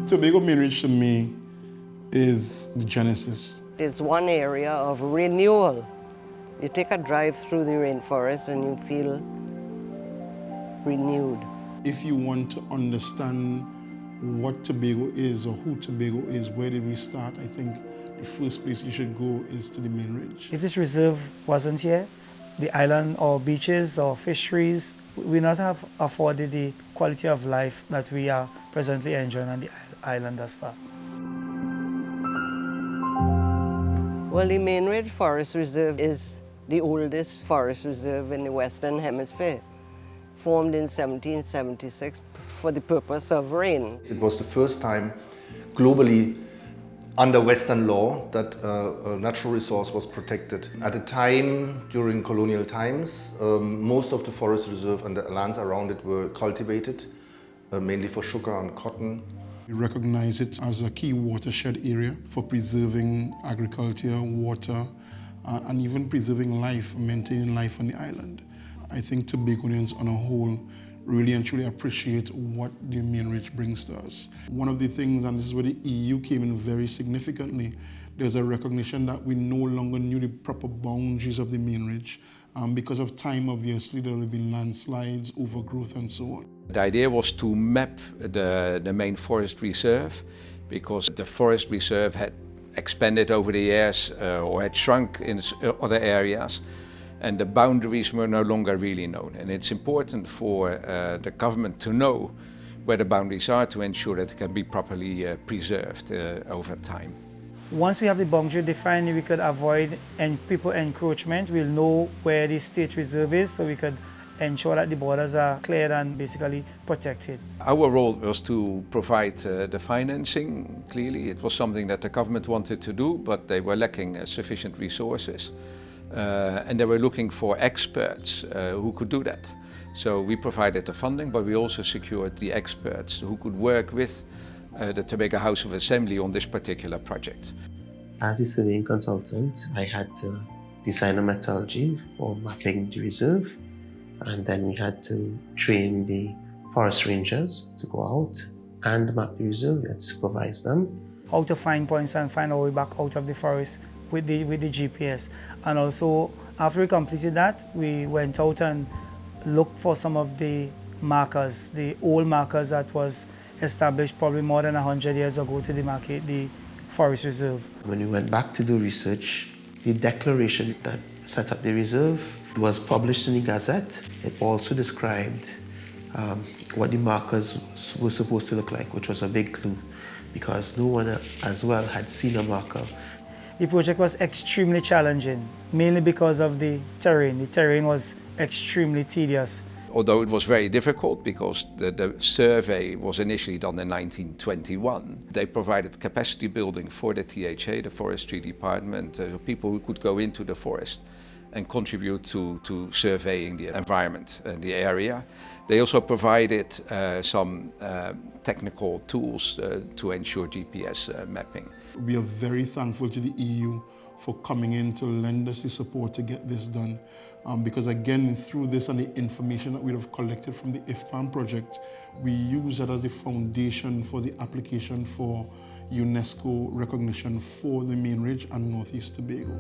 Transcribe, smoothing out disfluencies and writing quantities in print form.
Tobago main ridge to me is the genesis. It's one area of renewal. You take a drive through the rainforest and you feel renewed. If you want to understand what Tobago is or who Tobago is, where did we start, I think the first place you should go is to the main ridge. If this reserve wasn't here, the island or beaches or fisheries would not have afforded the quality of life that we are presently enjoying on the island thus far. Well, the Main Ridge Forest Reserve is the oldest forest reserve in the Western Hemisphere, formed in 1776 for the purpose of rain. It was the first time globally under Western law that a natural resource was protected. At the time, during colonial times, most of the forest reserve and the lands around it were cultivated, mainly for sugar and cotton. We recognize it as a key watershed area for preserving agriculture, water, and even preserving life, maintaining life on the island. I think Tobagonians on a whole really and truly appreciate what the main ridge brings to us. One of the things, and this is where the EU came in very significantly, there's a recognition that we no longer knew the proper boundaries of the main ridge. Because of time, obviously, there have been landslides, overgrowth, and so on. The idea was to map the main forest reserve, because the forest reserve had expanded over the years or had shrunk in other areas, and the boundaries were no longer really known. And it's important for the government to know where the boundaries are to ensure that it can be properly preserved over time. Once we have the boundary defined, we could avoid people encroachment. We'll know where the state reserve is, so we could ensure that the borders are cleared and basically protected. Our role was to provide the financing. Clearly, it was something that the government wanted to do, but they were lacking sufficient resources. And they were looking for experts who could do that. So we provided the funding, but we also secured the experts who could work with the Tobago House of Assembly on this particular project. As a surveying consultant, I had to design a methodology for mapping the reserve, and then we had to train the forest rangers to go out and map the reserve. We had to supervise them. How to find points and find our way back out of the forest with the GPS. And also, after we completed that, we went out and looked for some of the markers, the old markers that was established probably more than 100 years ago to demarcate the forest reserve. When we went back to do research, the declaration that set up the reserve was published in the Gazette. It also described what the markers were supposed to look like, which was a big clue, because no one as well had seen a marker. The project was extremely challenging, mainly because of the terrain. The terrain was extremely tedious. Although it was very difficult because the survey was initially done in 1921. They provided capacity building for the THA, the Forestry Department, people who could go into the forest and contribute to surveying the environment and the area. They also provided some technical tools to ensure GPS mapping. We are very thankful to the EU for coming in to lend us the support to get this done. Because again, through this and the information that we have collected from the IFPAM project, we use that as the foundation for the application for UNESCO recognition for the Main Ridge and Northeast Tobago.